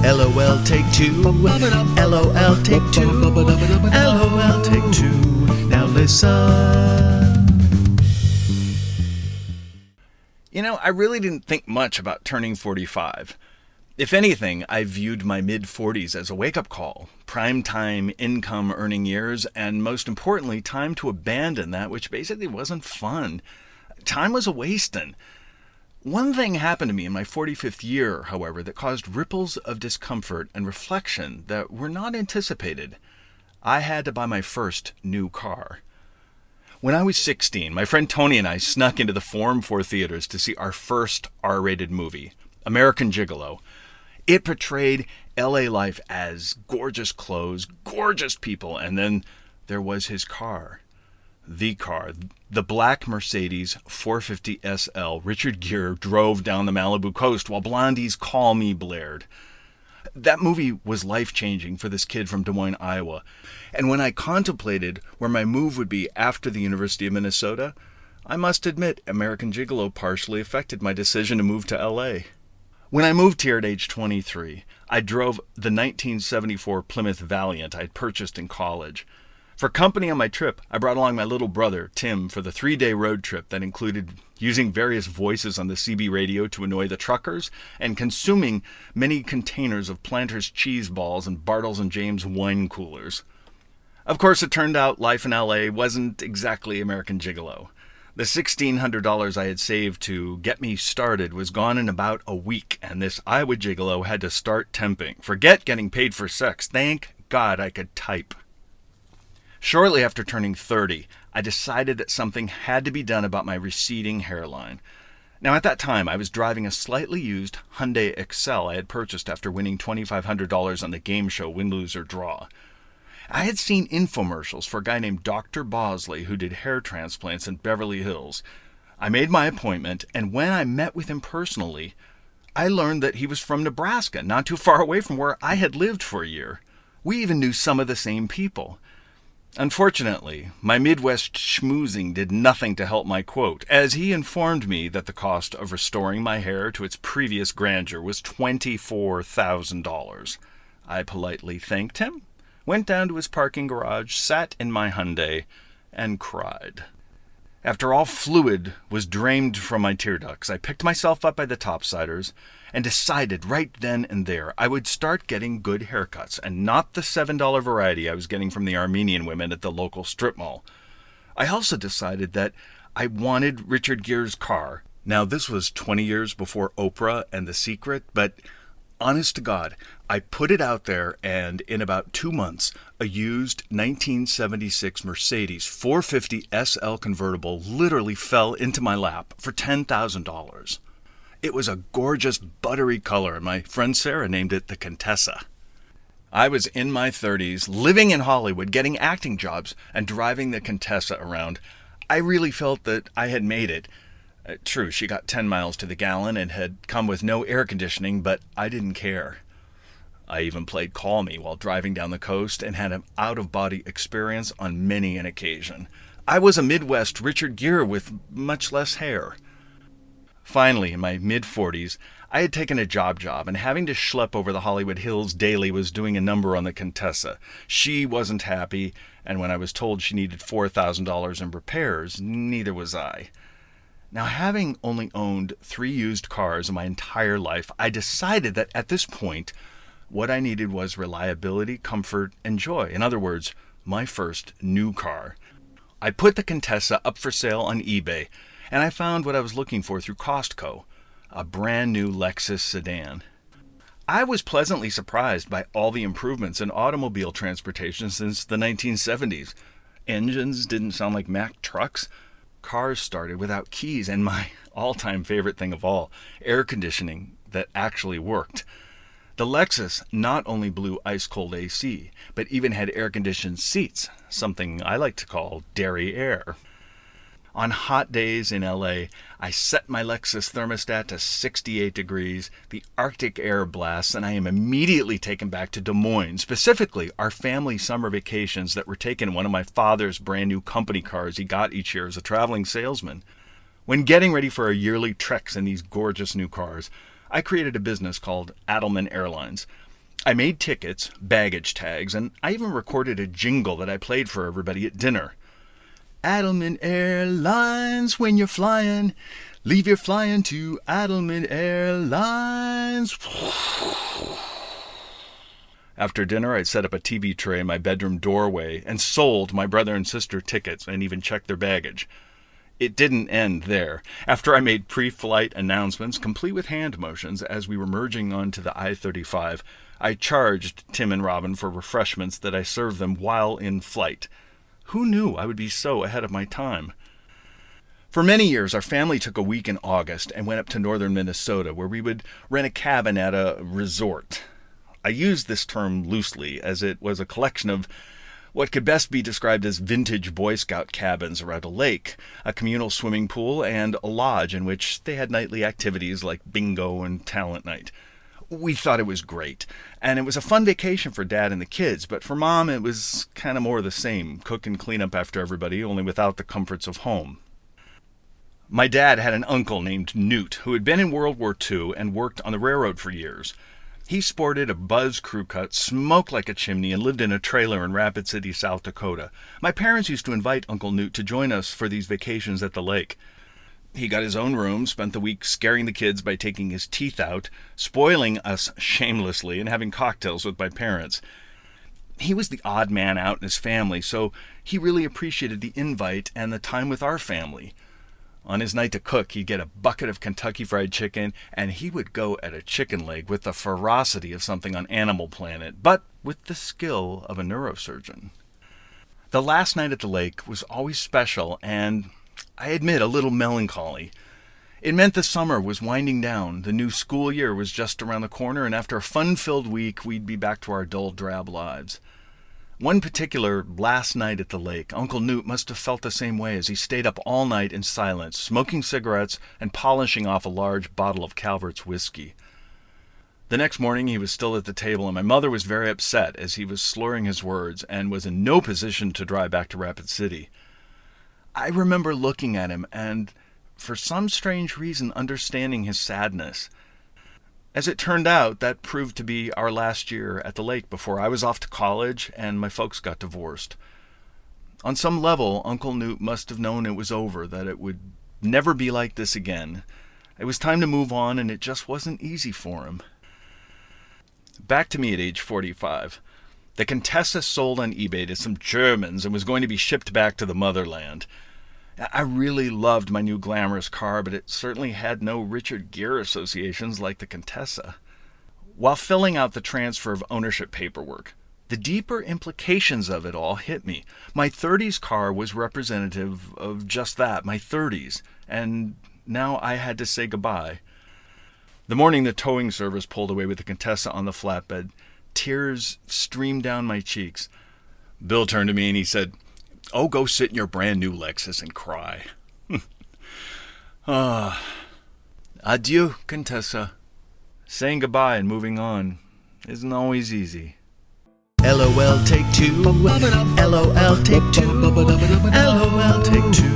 LOL take two. LOL take two. LOL take two. Now listen. You know, I really didn't think much about turning 45. If anything, I viewed my mid-40s as a wake-up call, prime-time income-earning years, and most importantly, time to abandon that which basically wasn't fun. Time was a-wastin'. One thing happened to me in my 45th year, however, that caused ripples of discomfort and reflection that were not anticipated. I had to buy my first new car. When I was 16, my friend Tony and I snuck into the Forum 4 theaters to see our first R-rated movie, American Gigolo. It portrayed LA life as gorgeous clothes, gorgeous people, and then there was his car. The car, the black Mercedes 450 SL Richard Gere drove down the Malibu coast while Blondie's Call Me blared. That movie was life-changing for this kid from Des Moines, Iowa. And when I contemplated where my move would be after the University of Minnesota, I must admit American Gigolo partially affected my decision to move to LA. When I moved here at age 23, I drove the 1974 Plymouth Valiant I'd purchased in college. For company on my trip, I brought along my little brother, Tim, for the 3-day road trip that included using various voices on the CB radio to annoy the truckers and consuming many containers of Planters cheese balls and Bartles and James wine coolers. Of course, it turned out life in LA wasn't exactly American Gigolo. The $1,600 I had saved to get me started was gone in about a week, and this Iowa Gigolo had to start temping. Forget getting paid for sex. Thank God I could type. Shortly after turning 30, I decided that something had to be done about my receding hairline. Now, at that time, I was driving a slightly used Hyundai Excel I had purchased after winning $2,500 on the game show Win, Lose, or Draw. I had seen infomercials for a guy named Dr. Bosley who did hair transplants in Beverly Hills. I made my appointment, and when I met with him personally, I learned that he was from Nebraska, not too far away from where I had lived for a year. We even knew some of the same people. Unfortunately, my Midwest schmoozing did nothing to help my quote, as he informed me that the cost of restoring my hair to its previous grandeur was $24,000. I politely thanked him, went down to his parking garage, sat in my Hyundai, and cried. After all fluid was drained from my tear ducts, I picked myself up by the topsiders and decided right then and there I would start getting good haircuts, and not the $7 variety I was getting from the Armenian women at the local strip mall. I also decided that I wanted Richard Gere's car. Now, this was 20 years before Oprah and The Secret, but honest to God, I put it out there, and in about 2 months, a used 1976 Mercedes 450 SL convertible literally fell into my lap for $10,000. It was a gorgeous, buttery color, and my friend Sarah named it the Contessa. I was in my 30s, living in Hollywood, getting acting jobs, and driving the Contessa around. I really felt that I had made it. True, she got 10 miles to the gallon and had come with no air conditioning, but I didn't care. I even played Call Me while driving down the coast and had an out-of-body experience on many an occasion. I was a Midwest Richard Gere with much less hair. Finally, in my mid-40s, I had taken a job, and having to schlep over the Hollywood Hills daily was doing a number on the Contessa. She wasn't happy, and when I was told she needed $4,000 in repairs, neither was I. Now, having only owned 3 used cars in my entire life, I decided that at this point, what I needed was reliability, comfort, and joy. In other words, my first new car. I put the Contessa up for sale on eBay, and I found what I was looking for through Costco, a brand new Lexus sedan. I was pleasantly surprised by all the improvements in automobile transportation since the 1970s. Engines didn't sound like Mack trucks. Cars started without keys, and my all-time favorite thing of all, air conditioning that actually worked. The Lexus not only blew ice-cold AC, but even had air-conditioned seats, something I like to call dairy air. On hot days in LA, I set my Lexus thermostat to 68 degrees, the Arctic air blasts, and I am immediately taken back to Des Moines, specifically our family summer vacations that were taken in one of my father's brand new company cars he got each year as a traveling salesman. When getting ready for our yearly treks in these gorgeous new cars, I created a business called Adelman Airlines. I made tickets, baggage tags, and I even recorded a jingle that I played for everybody at dinner. Adelman Airlines, when you're flying, leave your flying to Adelman Airlines. After dinner, I set up a TV tray in my bedroom doorway and sold my brother and sister tickets and even checked their baggage. It didn't end there. After I made pre-flight announcements, complete with hand motions, as we were merging onto the I-35, I charged Tim and Robin for refreshments that I served them while in flight. Who knew I would be so ahead of my time? For many years, our family took a week in August and went up to northern Minnesota, where we would rent a cabin at a resort. I use this term loosely, as it was a collection of what could best be described as vintage Boy Scout cabins around a lake, a communal swimming pool, and a lodge in which they had nightly activities like bingo and talent night. We thought it was great, and it was a fun vacation for Dad and the kids, but for Mom it was kind of more the same, cook and clean up after everybody, only without the comforts of home. My dad had an uncle named Newt, who had been in World War II and worked on the railroad for years. He sported a Buzz crew cut, smoked like a chimney, and lived in a trailer in Rapid City, South Dakota. My parents used to invite Uncle Newt to join us for these vacations at the lake. He got his own room, spent the week scaring the kids by taking his teeth out, spoiling us shamelessly, and having cocktails with my parents. He was the odd man out in his family, so he really appreciated the invite and the time with our family. On his night to cook, he'd get a bucket of Kentucky Fried Chicken, and he would go at a chicken leg with the ferocity of something on Animal Planet, but with the skill of a neurosurgeon. The last night at the lake was always special, and I admit a little melancholy. It meant the summer was winding down, the new school year was just around the corner, and after a fun-filled week, we'd be back to our dull, drab lives. One particular last night at the lake, Uncle Newt must have felt the same way as he stayed up all night in silence, smoking cigarettes and polishing off a large bottle of Calvert's whiskey. The next morning he was still at the table, and my mother was very upset as he was slurring his words and was in no position to drive back to Rapid City. I remember looking at him and, for some strange reason, understanding his sadness. As it turned out, that proved to be our last year at the lake before I was off to college and my folks got divorced. On some level, Uncle Newt must have known it was over, that it would never be like this again. It was time to move on, and it just wasn't easy for him. Back to me at age 45. The Contessa sold on eBay to some Germans and was going to be shipped back to the motherland. I really loved my new glamorous car, but it certainly had no Richard Gere associations like the Contessa. While filling out the transfer of ownership paperwork, the deeper implications of it all hit me. My 30s car was representative of just that, my 30s, and now I had to say goodbye. The morning the towing service pulled away with the Contessa on the flatbed, tears streamed down my cheeks. Bill turned to me and he said, "Oh, go sit in your brand new Lexus and cry." Adieu, Contessa. Saying goodbye and moving on isn't always easy. LOL take two. LOL take two. LOL take two.